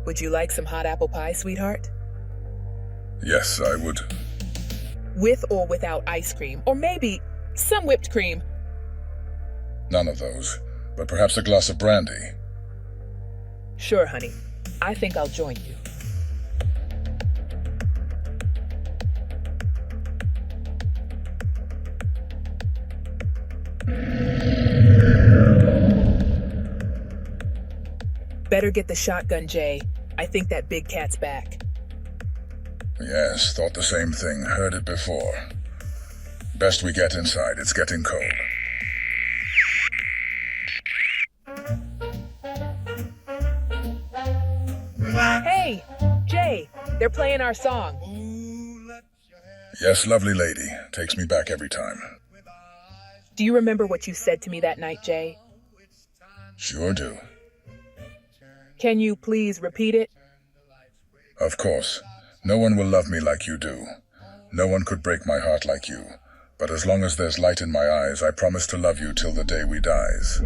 Would you like some hot apple pie, sweetheart? Yes, I would. With or without ice cream, or maybe some whipped cream. None of those, but perhaps a glass of brandy. Sure, honey. I think I'll join you. Better get the shotgun, Jay. I think that big cat's back. Yes, thought the same thing. Heard it before. Best we get inside. It's getting cold. Hey, Jay, they're playing our song. Yes, lovely lady. Takes me back every time. Do you remember what you said to me that night, Jay? Sure do. Can you please repeat it? Of course. No one will love me like you do. No one could break my heart like you. But as long as there's light in my eyes, I promise to love you till the day we dies.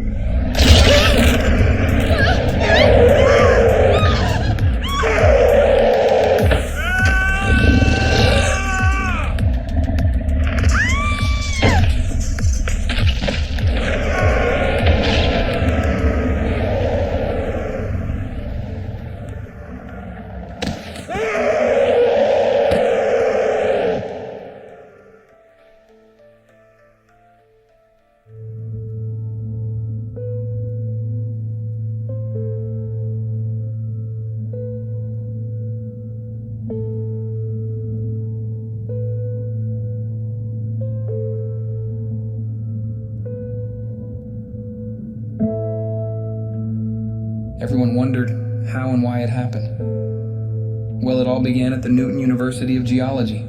Everyone wondered how and why it happened. Well, it all began at the Newton University of Geology.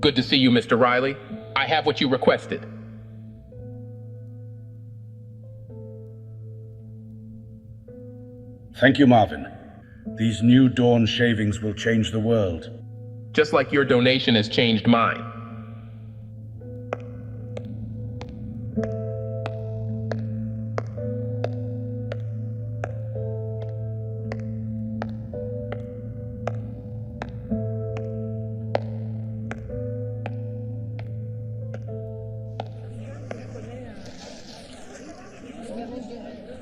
Good to see you, Mr. Riley. I have what you requested. Thank you, Marvin. These new Dawn shavings will change the world. Just like your donation has changed mine.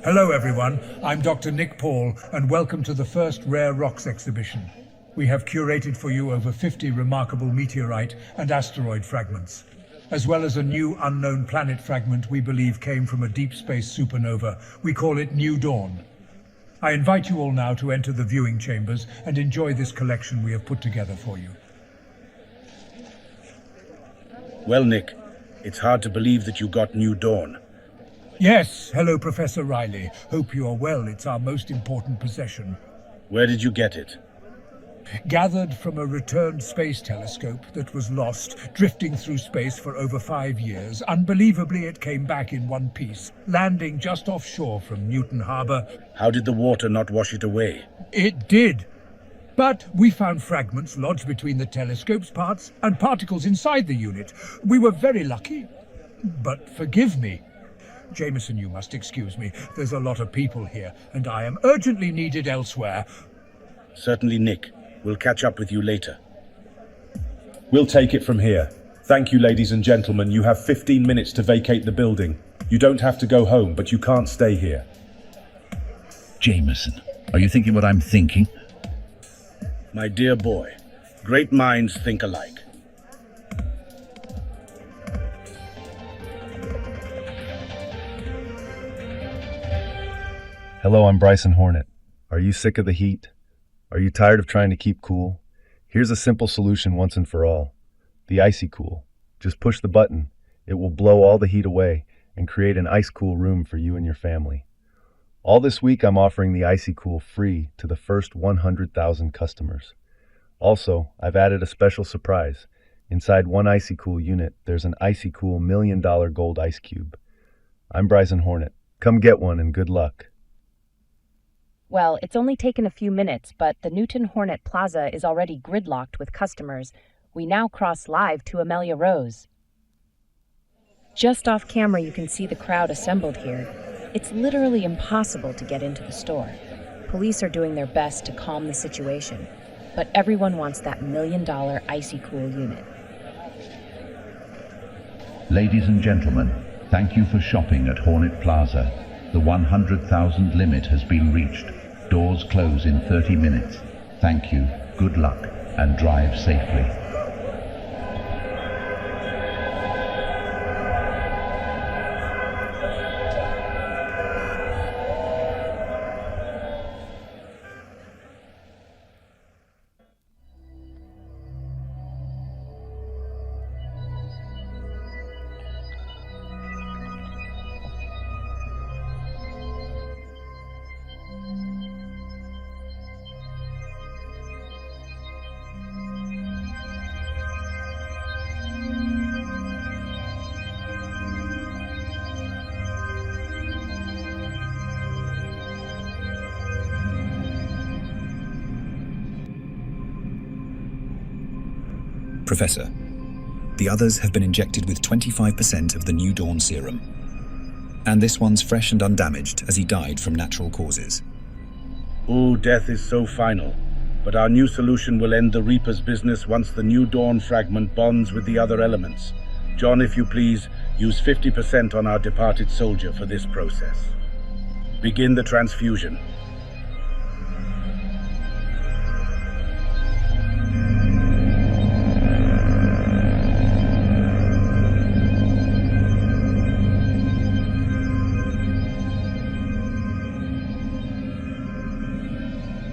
Hello everyone, I'm Dr. Nick Paul and welcome to the first Rare Rocks exhibition. We have curated for you over 50 remarkable meteorite and asteroid fragments, as well as a new unknown planet fragment we believe came from a deep space supernova. We call it New Dawn. I invite you all now to enter the viewing chambers and enjoy this collection we have put together for you. Well, Nick, it's hard to believe that you got New Dawn. Yes, hello Professor Riley. Hope you are well. It's our most important possession. Where did you get it? Gathered from a returned space telescope that was lost, drifting through space for over 5 years. Unbelievably, it came back in one piece, landing just offshore from Newton Harbor. How did the water not wash it away? It did. But we found fragments lodged between the telescope's parts and particles inside the unit. We were very lucky. But forgive me. Jameson, you must excuse me. There's a lot of people here, and I am urgently needed elsewhere. Certainly, Nick. We'll catch up with you later. We'll take it from here. Thank you, ladies and gentlemen. You have 15 minutes to vacate the building. You don't have to go home, but you can't stay here. Jameson, are you thinking what I'm thinking? My dear boy, great minds think alike. Hello, I'm Bryson Hornet. Are you sick of the heat? Are you tired of trying to keep cool? Here's a simple solution once and for all. The Icy Cool. Just push the button. It will blow all the heat away and create an ice-cool room for you and your family. All this week, I'm offering the Icy Cool free to the first 100,000 customers. Also, I've added a special surprise. Inside one Icy Cool unit, there's an Icy Cool $1 million gold ice cube. I'm Bryson Hornet. Come get one and good luck. Well, it's only taken a few minutes, but the Newton Hornet Plaza is already gridlocked with customers. We now cross live to Amelia Rose. Just off camera, you can see the crowd assembled here. It's literally impossible to get into the store. Police are doing their best to calm the situation, but everyone wants that $1 million icy cool unit. Ladies and gentlemen, thank you for shopping at Hornet Plaza. The 100,000 limit has been reached. Doors close in 30 minutes. Thank you, good luck, and drive safely. Professor, the others have been injected with 25% of the New Dawn serum. And this one's fresh and undamaged as he died from natural causes. Ooh, death is so final. But our new solution will end the Reaper's business once the New Dawn fragment bonds with the other elements. John, if you please, use 50% on our departed soldier for this process. Begin the transfusion.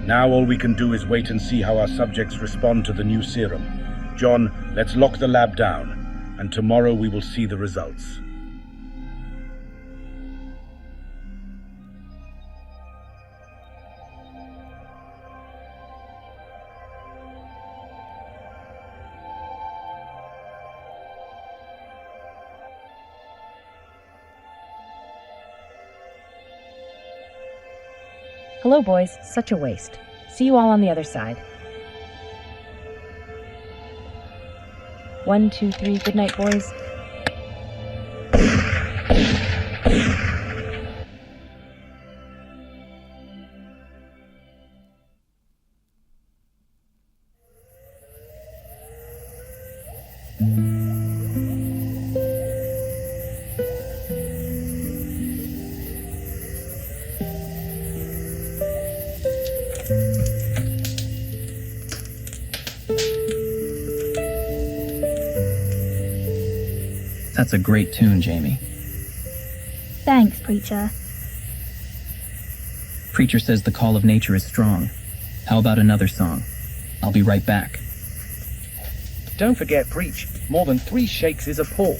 Now all we can do is wait and see how our subjects respond to the new serum. John, let's lock the lab down, and tomorrow we will see the results. Hello, boys. Such a waste. See you all on the other side. 1, 2, 3. Good night, boys. That's a great tune, Jamie. Thanks, Preacher. Preacher says the call of nature is strong. How about another song? I'll be right back. Don't forget, Preach. More than 3 shakes is a pull.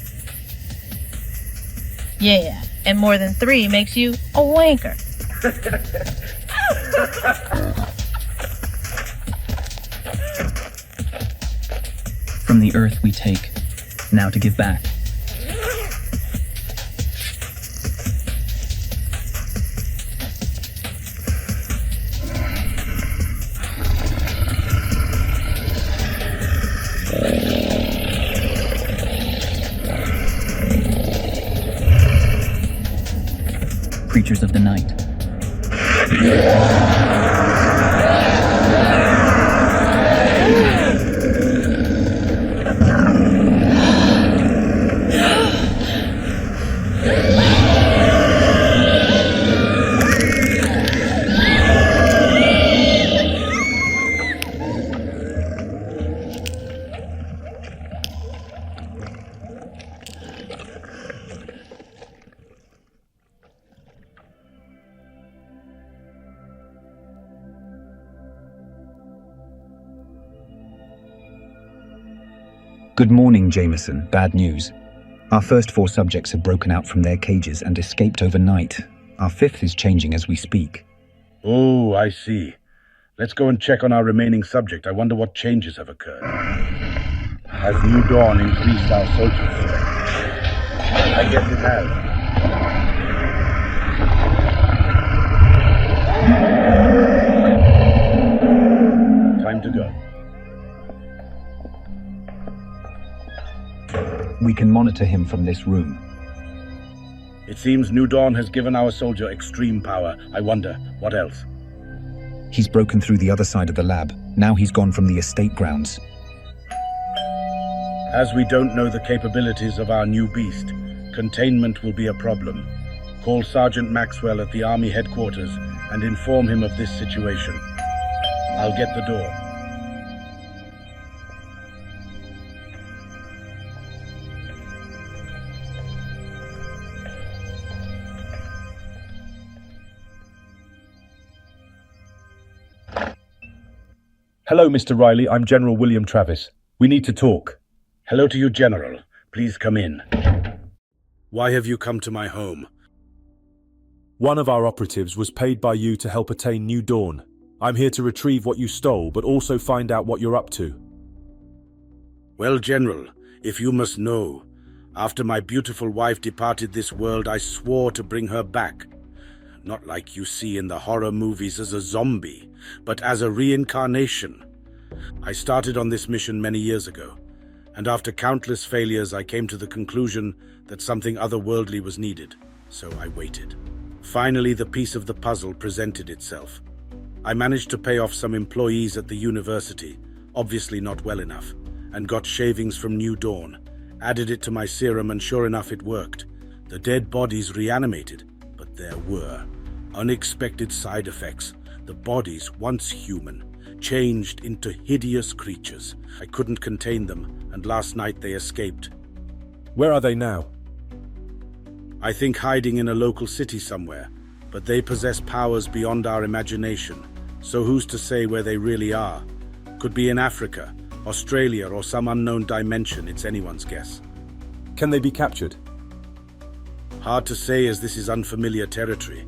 Yeah, and more than 3 makes you a wanker. From the earth we take, now to give back. Creatures of the night. Good morning, Jameson. Bad news. Our first 4 subjects have broken out from their cages and escaped overnight. Our 5th is changing as we speak. Oh, I see. Let's go and check on our remaining subject. I wonder what changes have occurred. Has New Dawn increased our social strength? I guess it has. Time to go. We can monitor him from this room. It seems New Dawn has given our soldier extreme power. I wonder, what else? He's broken through the other side of the lab. Now he's gone from the estate grounds. As we don't know the capabilities of our new beast, containment will be a problem. Call Sergeant Maxwell at the Army headquarters and inform him of this situation. I'll get the door. Hello, Mr. Riley. I'm General William Travis. We need to talk. Hello to you, General. Please come in. Why have you come to my home? One of our operatives was paid by you to help attain New Dawn. I'm here to retrieve what you stole, but also find out what you're up to. Well, General, if you must know, after my beautiful wife departed this world, I swore to bring her back. Not like you see in the horror movies as a zombie, but as a reincarnation. I started on this mission many years ago, and after countless failures I came to the conclusion that something otherworldly was needed, so I waited. Finally, the piece of the puzzle presented itself. I managed to pay off some employees at the university, obviously not well enough, and got shavings from New Dawn, added it to my serum, and sure enough it worked. The dead bodies reanimated, but there were unexpected side effects. The bodies, once human, changed into hideous creatures. I couldn't contain them, and last night they escaped. Where are they now? I think hiding in a local city somewhere, but they possess powers beyond our imagination, so who's to say where they really are? Could be in Africa, Australia, or some unknown dimension. It's anyone's guess. Can they be captured? Hard to say, as this is unfamiliar territory,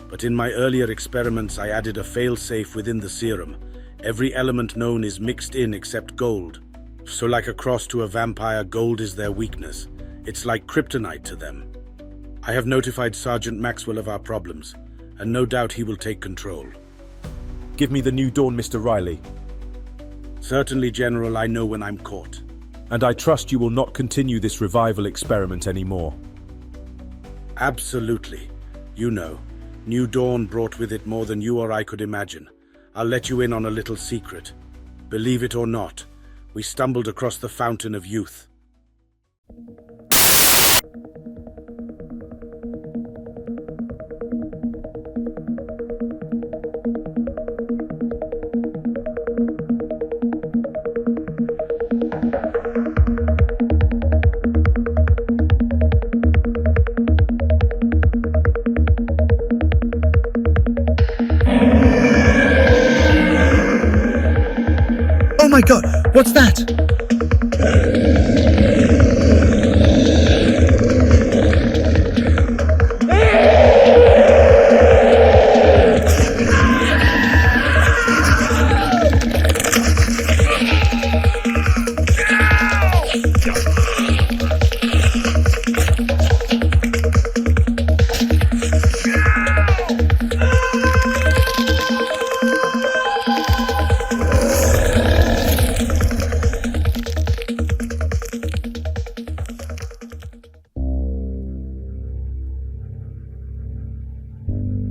but in my earlier experiments I added a fail-safe within the serum. Every element known is mixed in except gold. So like a cross to a vampire, gold is their weakness. It's like kryptonite to them. I have notified Sergeant Maxwell of our problems, and no doubt he will take control. Give me the New Dawn, Mr. Riley. Certainly, General, I know when I'm caught. And I trust you will not continue this revival experiment anymore. Absolutely. You know, New Dawn brought with it more than you or I could imagine. I'll let you in on a little secret. Believe it or not, we stumbled across the Fountain of Youth. Oh my god, what's that?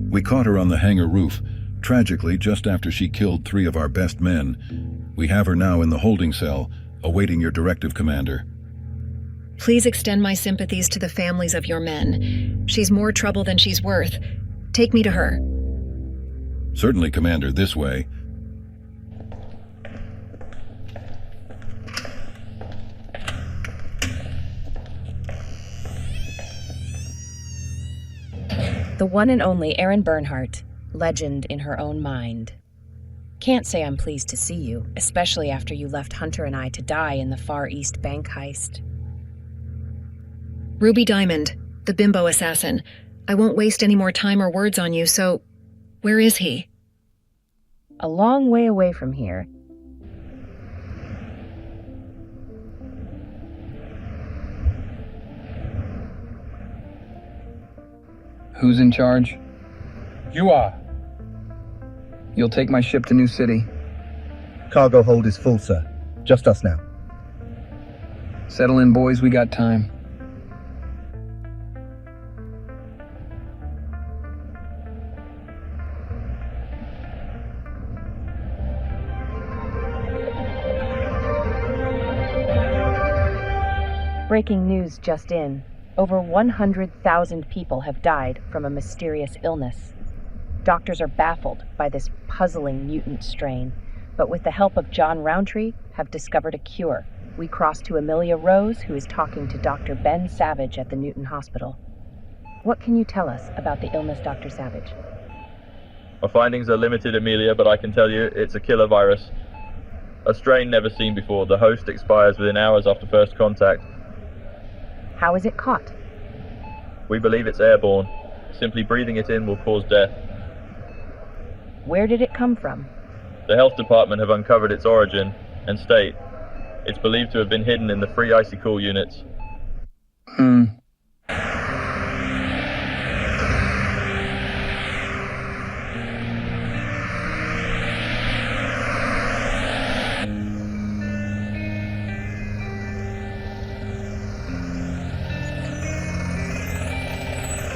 We caught her on the hangar roof, tragically just after she killed 3 of our best men. We have her now in the holding cell, awaiting your directive, Commander. Please extend my sympathies to the families of your men. She's more trouble than she's worth. Take me to her. Certainly, Commander, this way. The one and only Erin Bernhardt, legend in her own mind. Can't say I'm pleased to see you, especially after you left Hunter and I to die in the Far East bank heist. Ruby Diamond, the bimbo assassin. I won't waste any more time or words on you, so where is he? A long way away from here. Who's in charge? You are. You'll take my ship to New City. Cargo hold is full, sir. Just us now. Settle in, boys, we got time. Breaking news just in. Over 100,000 people have died from a mysterious illness. Doctors are baffled by this puzzling mutant strain, but with the help of John Roundtree, have discovered a cure. We cross to Amelia Rose, who is talking to Dr. Ben Savage at the Newton Hospital. What can you tell us about the illness, Dr. Savage? My findings are limited, Amelia, but I can tell you it's a killer virus. A strain never seen before. The host expires within hours after first contact. How is it caught? We believe it's airborne. Simply breathing it in will cause death. Where did it come from? The health department have uncovered its origin and state. It's believed to have been hidden in the free icy cool units.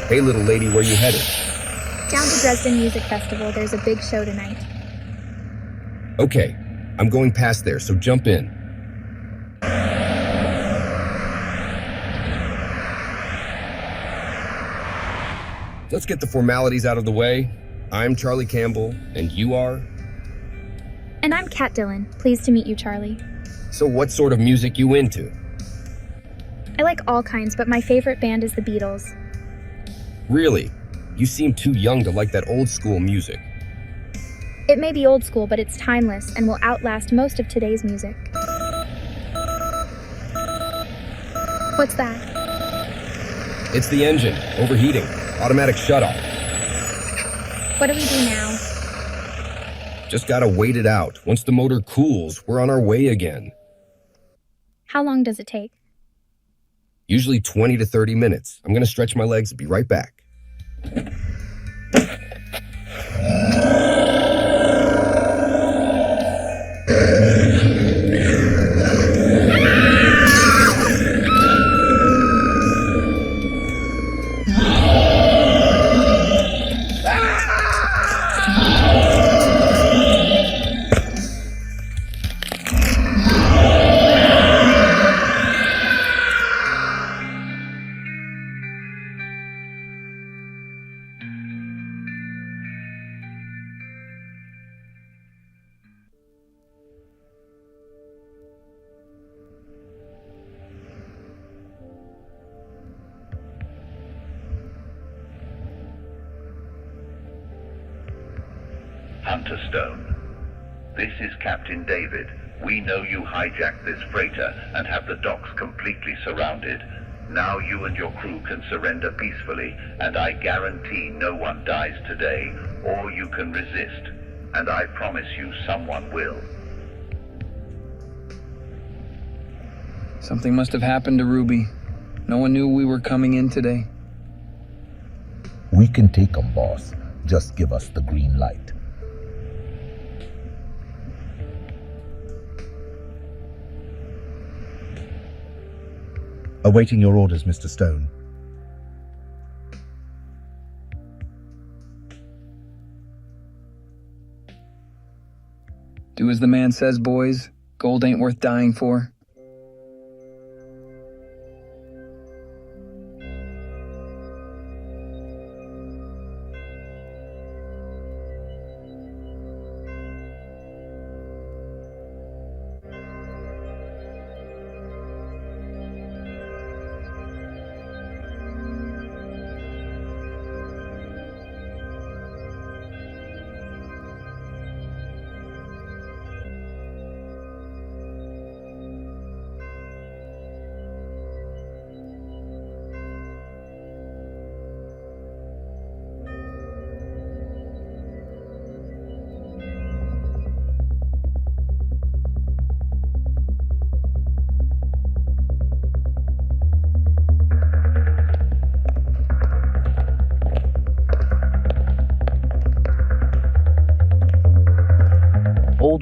Hey, little lady, where you headed? Down to Dresden Music Festival. There's a big show tonight. Okay, I'm going past there, so jump in. Let's get the formalities out of the way. I'm Charlie Campbell, and you are? And I'm Kat Dillon. Pleased to meet you, Charlie. So what sort of music you into? I like all kinds, but my favorite band is the Beatles. Really? You seem too young to like that old school music. It may be old school, but it's timeless and will outlast most of today's music. What's that? It's the engine, overheating, automatic shutoff. What do we do now? Just gotta wait it out. Once the motor cools, we're on our way again. How long does it take? Usually 20 to 30 minutes. I'm gonna stretch my legs and be right back. Hunter Stone. This is Captain David. We know you hijacked this freighter and have the docks completely surrounded. Now you and your crew can surrender peacefully, and I guarantee no one dies today, or you can resist. And I promise you someone will. Something must have happened to Ruby. No one knew we were coming in today. We can take them, boss. Just give us the green light. Awaiting your orders, Mr. Stone. Do as the man says, boys. Gold ain't worth dying for.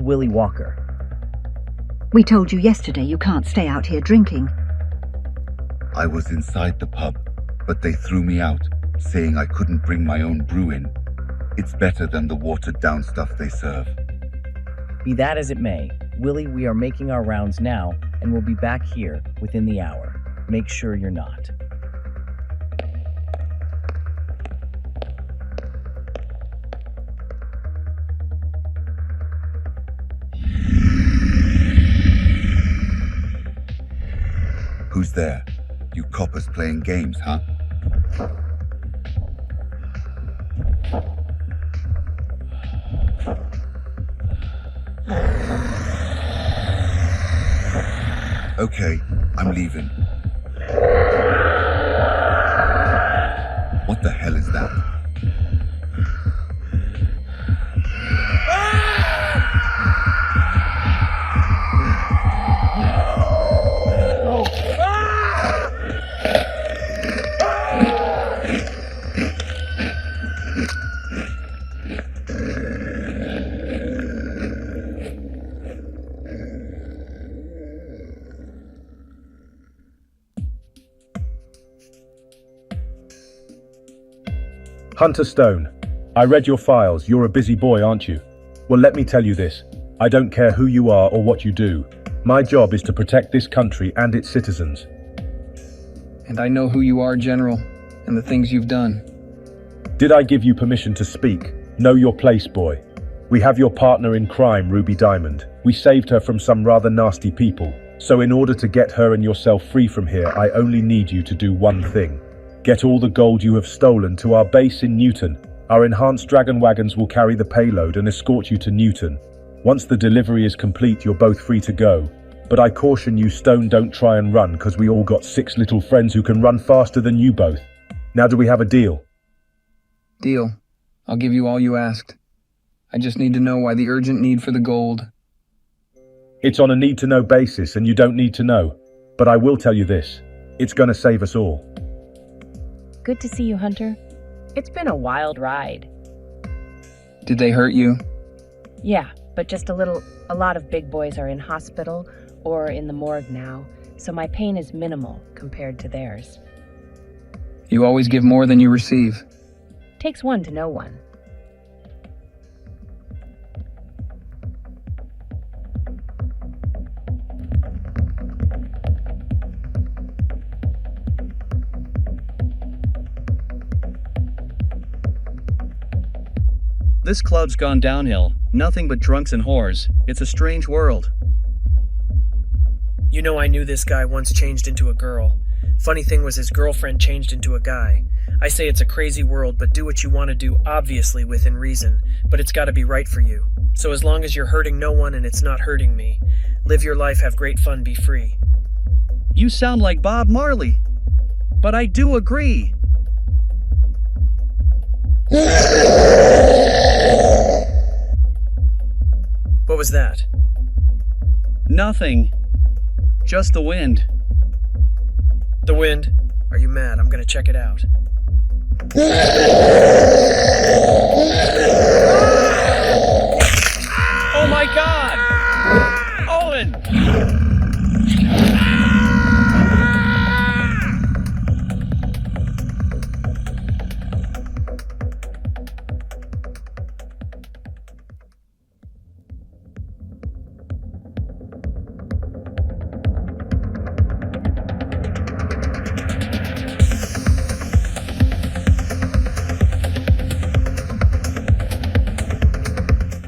Willie Walker. We told you yesterday you can't stay out here drinking. I was inside the pub, but they threw me out, saying I couldn't bring my own brew in. It's better than the watered-down stuff they serve. Be that as it may, Willie, we are making our rounds now, and we'll be back here within the hour. Make sure you're not. Who's there? You coppers playing games, huh? Okay, I'm leaving. What the hell is that? Hunter Stone, I read your files. You're a busy boy, aren't you? Well, let me tell you this. I don't care who you are or what you do. My job is to protect this country and its citizens. And I know who you are, General, and the things you've done. Did I give you permission to speak? Know your place, boy. We have your partner in crime, Ruby Diamond. We saved her from some rather nasty people. So in order to get her and yourself free from here, I only need you to do one thing. Get all the gold you have stolen to our base in Newton. Our enhanced dragon wagons will carry the payload and escort you to Newton. Once the delivery is complete, you're both free to go. But I caution you, Stone, don't try and run, because we all got 6 little friends who can run faster than you both. Now do we have a deal? Deal. I'll give you all you asked. I just need to know why the urgent need for the gold. It's on a need-to-know basis, and you don't need to know. But I will tell you this. It's gonna save us all. Good to see you, Hunter. It's been a wild ride. Did they hurt you? Yeah, but just a little. A lot of big boys are in hospital or in the morgue now, so my pain is minimal compared to theirs. You always give more than you receive. Takes one to know one. This club's gone downhill. Nothing but drunks and whores. It's a strange world. You know, I knew this guy once changed into a girl. Funny thing was his girlfriend changed into a guy. I say it's a crazy world, but do what you want to do, obviously within reason. But it's got to be right for you. So as long as you're hurting no one and it's not hurting me, live your life, have great fun, be free. You sound like Bob Marley. But I do agree. What was that? Nothing. Just the wind. The wind? Are you mad? I'm gonna check it out. Oh my God! Owen!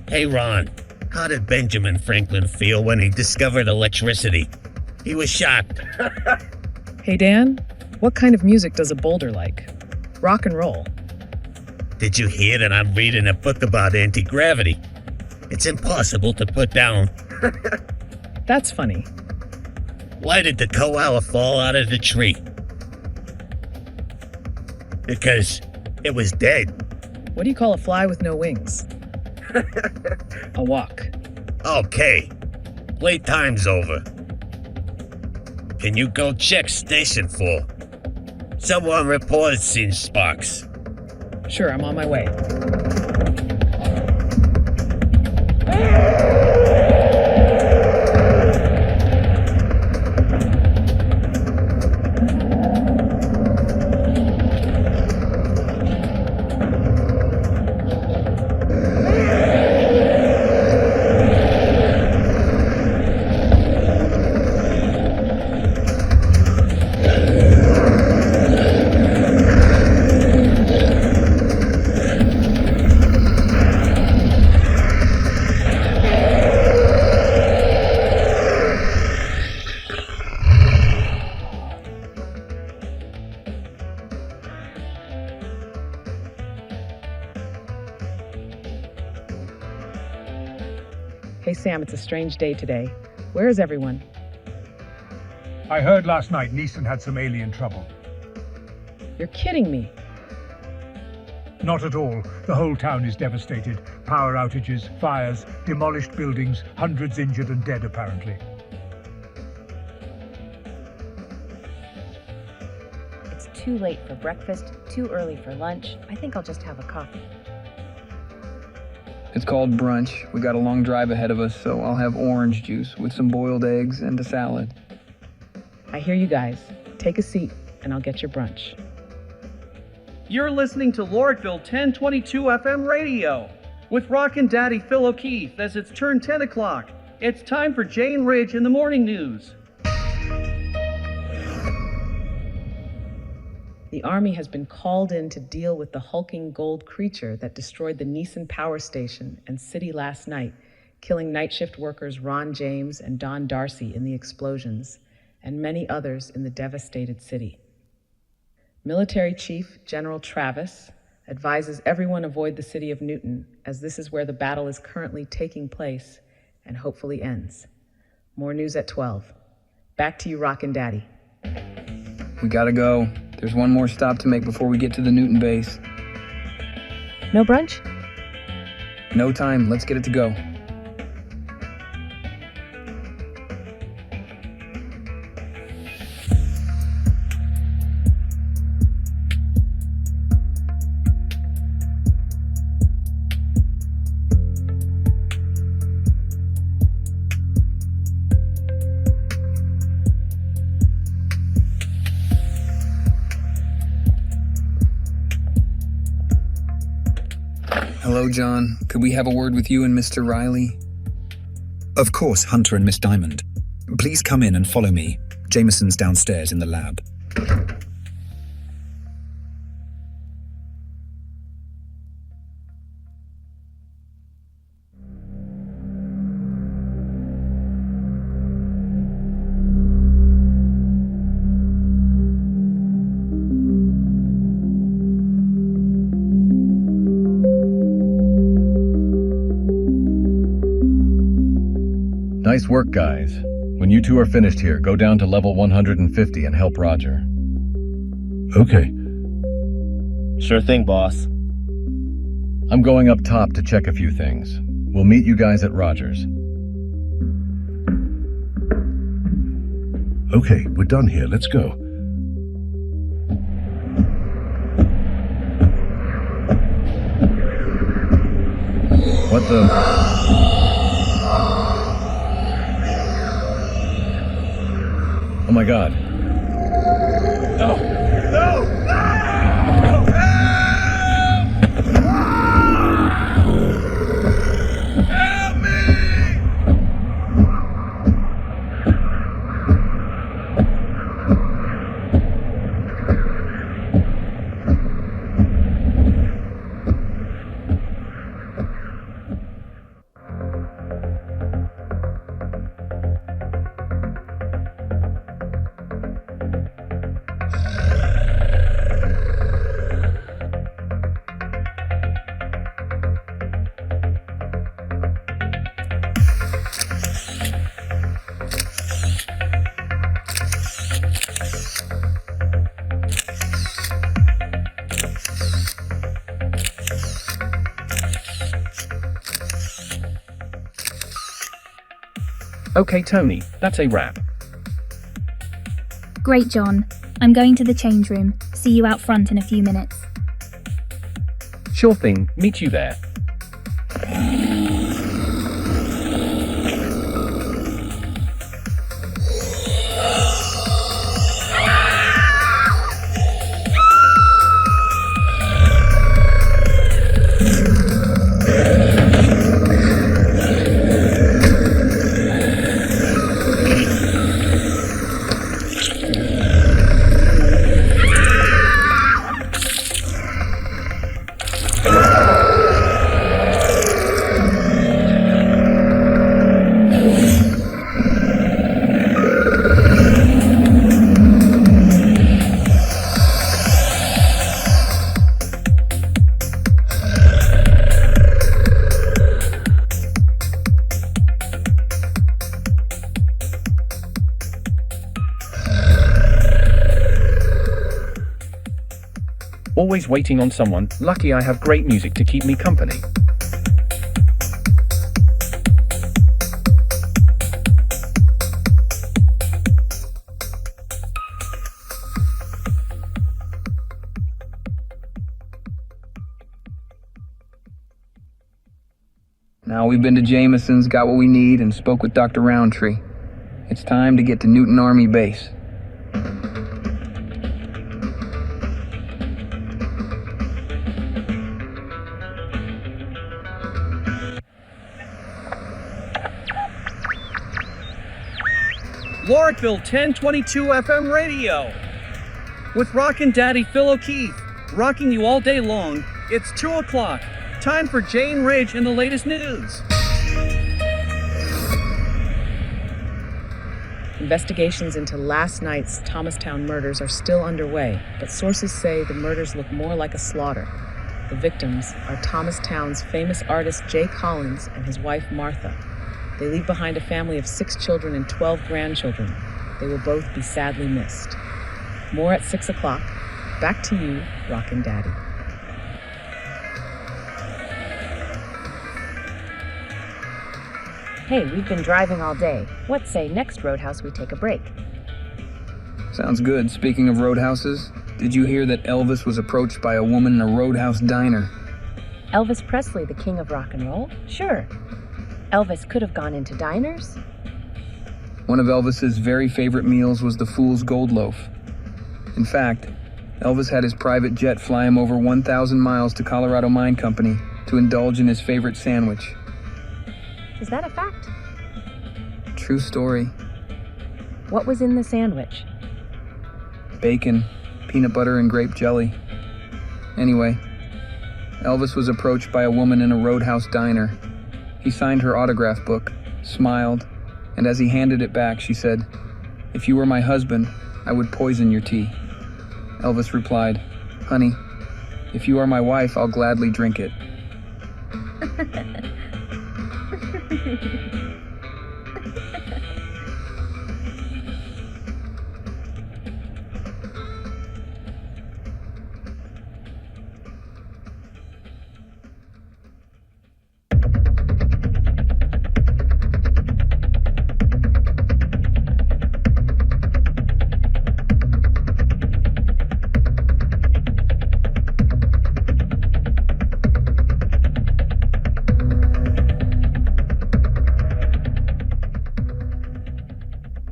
Hey Ron, how did Benjamin Franklin feel when he discovered electricity? He was shocked. Hey Dan, what kind of music does a boulder like? Rock and roll. Did you hear that I'm reading a book about anti-gravity? It's impossible to put down. That's funny. Why did the koala fall out of the tree? Because it was dead. What do you call a fly with no wings? A walk. Okay. Playtime's over. Can you go check Station 4? Someone reported seeing sparks. Sure, I'm on my way. Hey Sam, it's a strange day today. Where is everyone? I heard last night Neeson had some alien trouble. You're kidding me. Not at all. The whole town is devastated. Power outages, fires, demolished buildings, hundreds injured and dead apparently. It's too late for breakfast, too early for lunch. I think I'll just have a coffee. It's called brunch. We got a long drive ahead of us, so I'll have orange juice with some boiled eggs and a salad. I hear you guys. Take a seat, and I'll get your brunch. You're listening to Lordville 1022 FM radio with Rockin' Daddy Phil O'Keefe as it's turned 10 o'clock. It's time for Jane Ridge in the morning news. The Army has been called in to deal with the hulking gold creature that destroyed the Neeson Power Station and city last night, killing night shift workers Ron James and Don Darcy in the explosions, and many others in the devastated city. Military Chief General Travis advises everyone avoid the city of Newton, as this is where the battle is currently taking place and hopefully ends. More news at 12. Back to you, Rockin' Daddy. We gotta go. There's one more stop to make before we get to the Newton base. No brunch? No time. Let's get it to go. Hello, John. Could we have a word with you and Mr. Riley? Of course, Hunter and Miss Diamond. Please come in and follow me. Jameson's downstairs in the lab. Nice work, guys. When you two are finished here, go down to level 150 and help Roger. Okay. Sure thing, boss. I'm going up top to check a few things. We'll meet you guys at Roger's. Okay, we're done here. Let's go. What the... Oh my god. No! No! Help! Help me! Okay, Tony, that's a wrap. Great, John. I'm going to the change room. See you out front in a few minutes. Sure thing, meet you there. Always waiting on someone. Lucky I have great music to keep me company. Now we've been to Jameson's, got what we need, and spoke with Dr. Roundtree. It's time to get to Newton Army Base. Lorkville 1022 FM radio. With Rockin' Daddy Phil O'Keefe, rocking you all day long. It's 2 o'clock. Time for Jane Ridge and the latest news. Investigations into last night's Thomastown murders are still underway, but sources say the murders look more like a slaughter. The victims are Thomastown's famous artist Jay Collins and his wife Martha. They leave behind a family of 6 children and 12 grandchildren. They will both be sadly missed. More at 6 o'clock. Back to you, Rockin' Daddy. Hey, we've been driving all day. What say next Roadhouse we take a break? Sounds good. Speaking of roadhouses, did you hear that Elvis was approached by a woman in a roadhouse diner? Elvis Presley, the king of rock and roll? Sure. Elvis could have gone into diners. One of Elvis's very favorite meals was the Fool's Gold Loaf. In fact, Elvis had his private jet fly him over 1,000 miles to Colorado Mine Company to indulge in his favorite sandwich. Is that a fact? True story. What was in the sandwich? Bacon, peanut butter, and grape jelly. Anyway, Elvis was approached by a woman in a roadhouse diner. He signed her autograph book, smiled, and as he handed it back, she said, "If you were my husband, I would poison your tea." Elvis replied, "Honey, if you are my wife, I'll gladly drink it."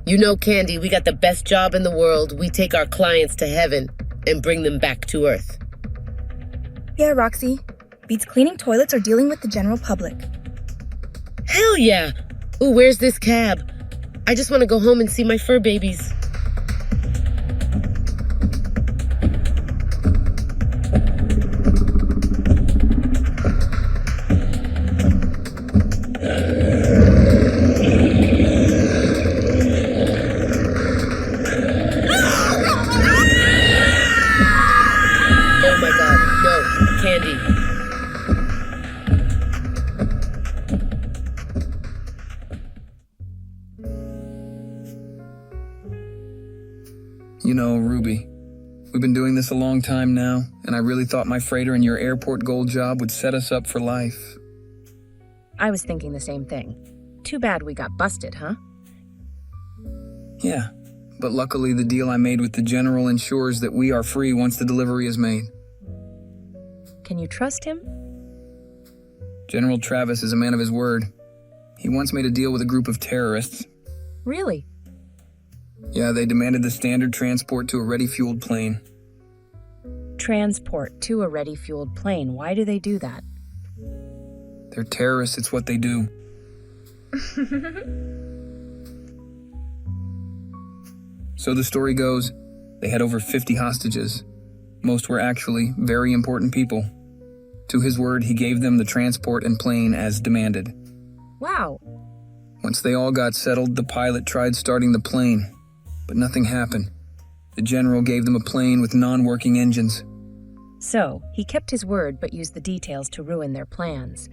You know, Candy, we got the best job in the world. We take our clients to heaven and bring them back to Earth. Yeah, Roxy. Beats cleaning toilets or dealing with the general public. Hell yeah! Ooh, where's this cab? I just want to go home and see my fur babies. You know, Ruby, we've been doing this a long time now, and I really thought my freighter and your airport gold job would set us up for life. I was thinking the same thing. Too bad we got busted, huh? Yeah, but luckily the deal I made with the General ensures that we are free once the delivery is made. Can you trust him? General Travis is a man of his word. He once made a deal with a group of terrorists. Really? Yeah, they demanded the standard transport to a ready-fueled plane. Transport to a ready-fueled plane. Why do they do that? They're terrorists, it's what they do. So the story goes, they had over 50 hostages. Most were actually very important people. To his word, he gave them the transport and plane as demanded. Wow. Once they all got settled, the pilot tried starting the plane, but nothing happened. The General gave them a plane with non-working engines. So, he kept his word but used the details to ruin their plans.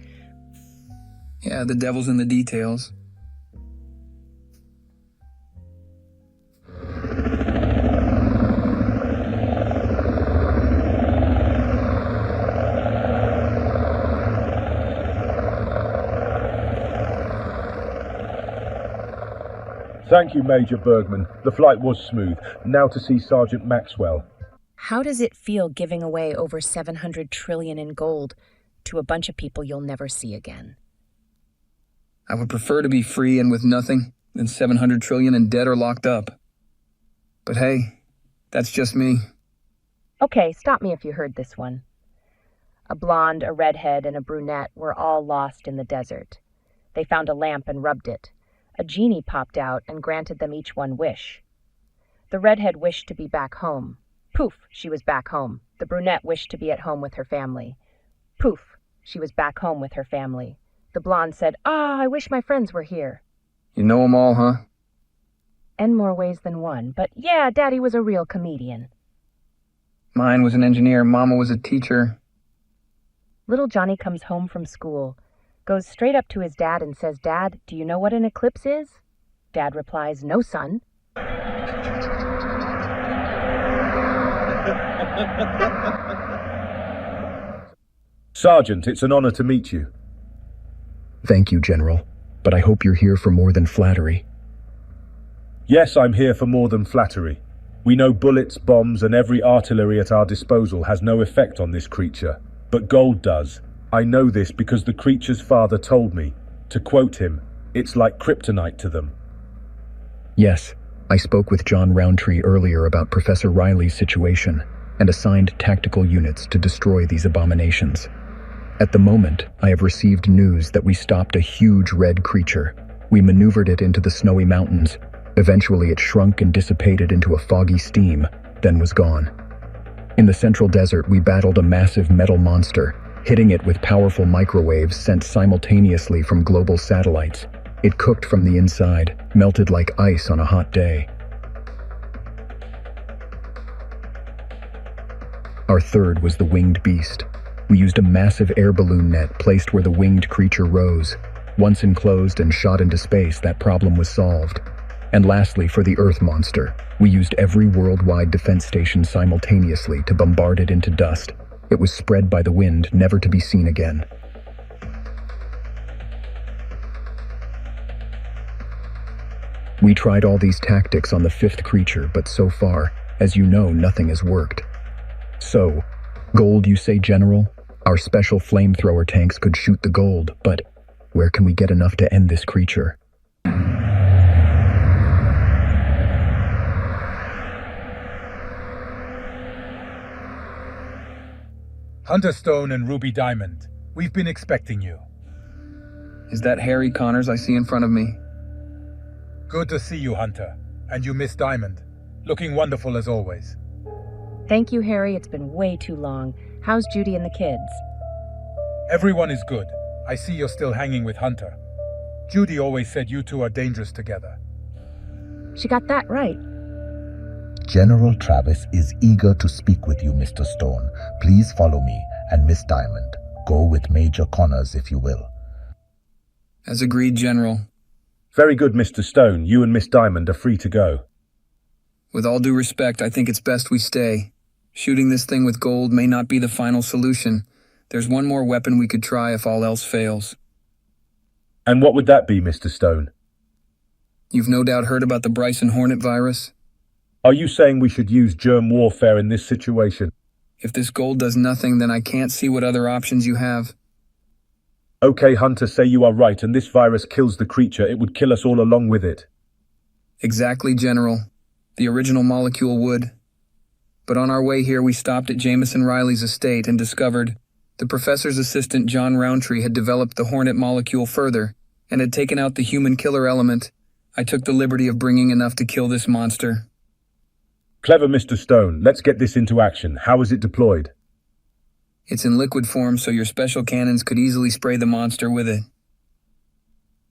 Yeah, the devil's in the details. Thank you, Major Bergman. The flight was smooth. Now to see Sergeant Maxwell. How does it feel giving away over 700 trillion in gold to a bunch of people you'll never see again? I would prefer to be free and with nothing than 700 trillion in debt or locked up. But hey, that's just me. Okay, stop me if you heard this one. A blonde, a redhead, and a brunette were all lost in the desert. They found a lamp and rubbed it. A genie popped out and granted them each one wish. The redhead wished to be back home. Poof, she was back home. The brunette wished to be at home with her family. Poof, she was back home with her family. The blonde said, I wish my friends were here. You know 'em all, huh? In more ways than one, but yeah, Daddy was a real comedian. Mine was an engineer, Mama was a teacher. Little Johnny comes home from school, goes straight up to his dad and says, Dad, do you know what an eclipse is? Dad replies, No, son. Sergeant, it's an honor to meet you. Thank you, General, but I hope you're here for more than flattery. Yes, I'm here for more than flattery. We know bullets, bombs, and every artillery at our disposal has no effect on this creature, but gold does. I know this because the creature's father told me. To quote him, it's like kryptonite to them. Yes, I spoke with John Roundtree earlier about Professor Riley's situation and assigned tactical units to destroy these abominations. At the moment, I have received news that we stopped a huge red creature. We maneuvered it into the snowy mountains. Eventually it shrunk and dissipated into a foggy steam, then was gone. In the central desert, we battled a massive metal monster, hitting it with powerful microwaves sent simultaneously from global satellites. It cooked from the inside, melted like ice on a hot day. Our third was the winged beast. We used a massive air balloon net placed where the winged creature rose. Once enclosed and shot into space, that problem was solved. And lastly, for the Earth monster, we used every worldwide defense station simultaneously to bombard it into dust. It was spread by the wind, never to be seen again. We tried all these tactics on the fifth creature, but so far, as you know, nothing has worked. So, gold, you say, General? Our special flamethrower tanks could shoot the gold, but where can we get enough to end this creature? Hunter Stone and Ruby Diamond, we've been expecting you. Is that Harry Connors I see in front of me? Good to see you, Hunter. And you, Miss Diamond. Looking wonderful as always. Thank you, Harry. It's been way too long. How's Judy and the kids? Everyone is good. I see you're still hanging with Hunter. Judy always said you two are dangerous together. She got that right. General Travis is eager to speak with you, Mr. Stone. Please follow me, and Miss Diamond. Go with Major Connors, if you will. As agreed, General. Very good, Mr. Stone. You and Miss Diamond are free to go. With all due respect, I think it's best we stay. Shooting this thing with gold may not be the final solution. There's one more weapon we could try if all else fails. And what would that be, Mr. Stone? You've no doubt heard about the Bryson Hornet virus? Are you saying we should use germ warfare in this situation? If this gold does nothing, then I can't see what other options you have. Okay, Hunter, say you are right, and this virus kills the creature. It would kill us all along with it. Exactly, General. The original molecule would. But on our way here, we stopped at Jameson Riley's estate and discovered the professor's assistant, John Roundtree, had developed the Hornet molecule further and had taken out the human killer element. I took the liberty of bringing enough to kill this monster. Clever, Mr. Stone. Let's get this into action. How is it deployed? It's in liquid form, so your special cannons could easily spray the monster with it.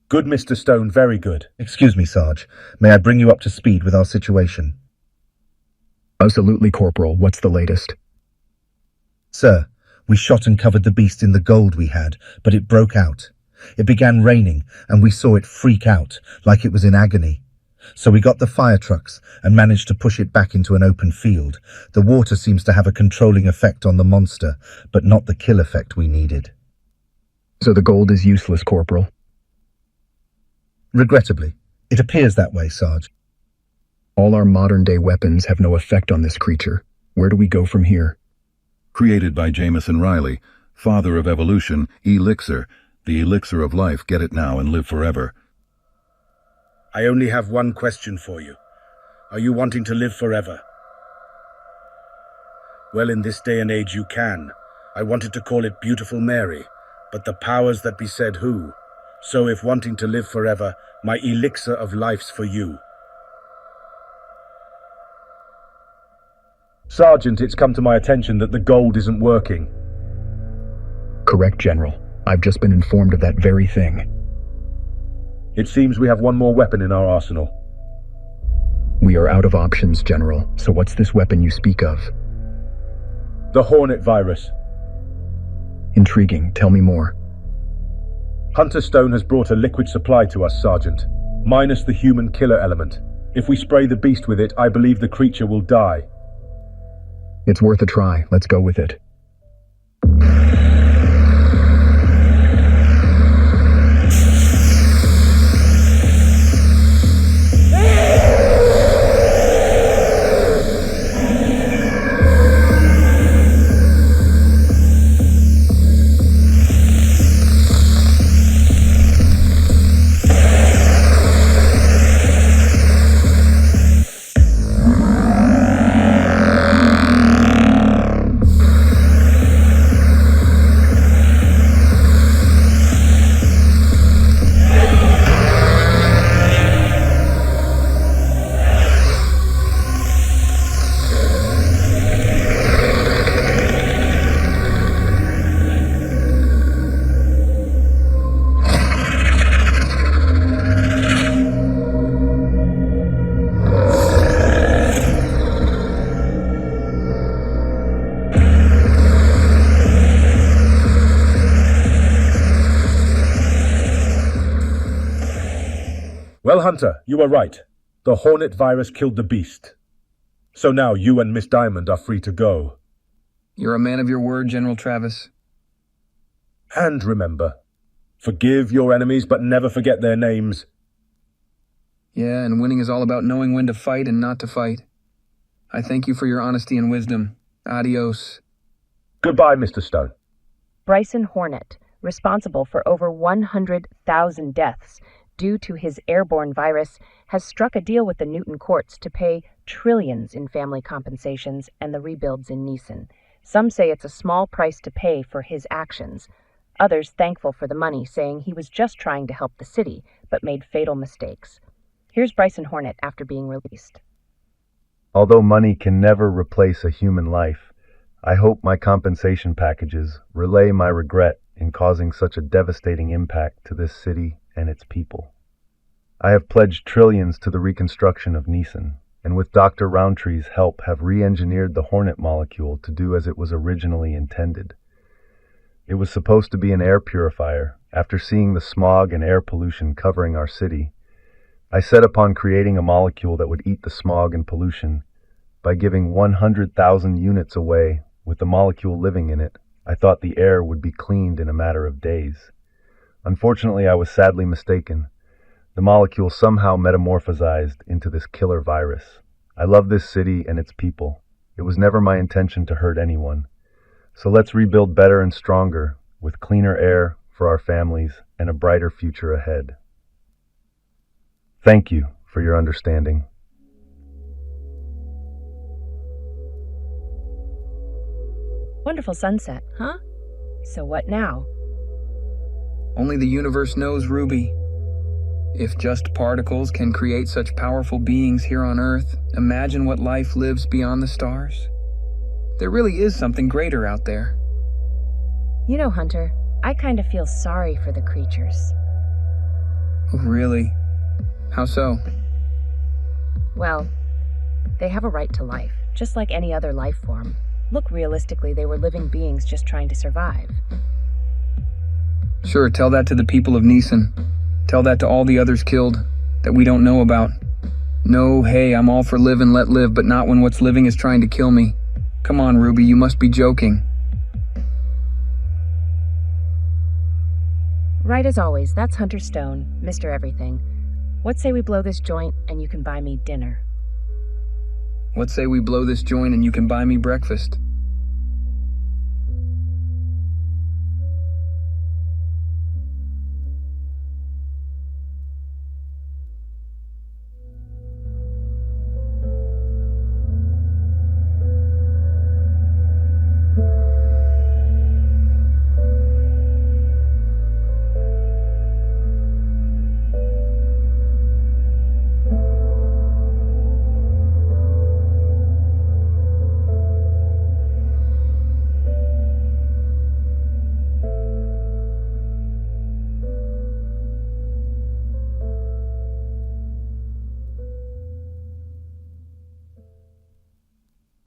Good, Mr. Stone. Very good. Excuse me, Sarge. May I bring you up to speed with our situation? Absolutely, Corporal. What's the latest? Sir, we shot and covered the beast in the gold we had, but it broke out. It began raining, and we saw it freak out, like it was in agony. So we got the fire trucks and managed to push it back into an open field. The water seems to have a controlling effect on the monster, but not the kill effect we needed. So the gold is useless, Corporal? Regrettably, It appears that way, Sarge. All our modern-day weapons have no effect on this creature. Where do we go from here? Created by Jameson Riley, father of evolution, Elixir, the elixir of life. Get it now and live forever. I only have one question for you. Are you wanting to live forever? Well, in this day and age you can. I wanted to call it Beautiful Mary, but the powers that be said who. So if wanting to live forever, my elixir of life's for you. Sergeant, it's come to my attention that the gold isn't working. Correct, General. I've just been informed of that very thing. It seems we have one more weapon in our arsenal. We are out of options, General. So what's this weapon you speak of? The Hornet virus. Intriguing. Tell me more. Hunter Stone has brought a liquid supply to us, Sergeant, minus the human killer element. If we spray the beast with it, I believe the creature will die. It's worth a try. Let's go with it. Well, Hunter, you were right. The Hornet virus killed the beast. So now you and Miss Diamond are free to go. You're a man of your word, General Travis. And remember, forgive your enemies, but never forget their names. Yeah, and winning is all about knowing when to fight and not to fight. I thank you for your honesty and wisdom. Adios. Goodbye, Mr. Stone. Bryson Hornet, responsible for over 100,000 deaths due to his airborne virus, has struck a deal with the Newton courts to pay trillions in family compensations and the rebuilds in Neeson. Some say it's a small price to pay for his actions. Others thankful for the money, saying he was just trying to help the city, but made fatal mistakes. Here's Bryson Hornet after being released. Although money can never replace a human life, I hope my compensation packages relay my regret in causing such a devastating impact to this city and its people. I have pledged trillions to the reconstruction of Neeson, and with Dr. Roundtree's help have re-engineered the Hornet molecule to do as it was originally intended. It was supposed to be an air purifier. After seeing the smog and air pollution covering our city, I set upon creating a molecule that would eat the smog and pollution. By giving 100,000 units away with the molecule living in it, I thought the air would be cleaned in a matter of days. Unfortunately, I was sadly mistaken. The molecule somehow metamorphosized into this killer virus. I love this city and its people. It was never my intention to hurt anyone. So let's rebuild better and stronger, with cleaner air for our families and a brighter future ahead. Thank you for your understanding. Wonderful sunset, huh? So what now? Only the universe knows, Ruby. If just particles can create such powerful beings here on Earth, imagine what life lives beyond the stars. There really is something greater out there. You know, Hunter, I kind of feel sorry for the creatures. Oh, really? How so? Well, they have a right to life, just like any other life form. Look, realistically, they were living beings just trying to survive. Sure, tell that to the people of Neeson. Tell that to all the others killed, that we don't know about. No, hey, I'm all for live and let live, but not when what's living is trying to kill me. Come on, Ruby, you must be joking. Right as always, that's Hunter Stone, Mr. Everything. What say we blow this joint and you can buy me dinner? What say we blow this joint and you can buy me breakfast?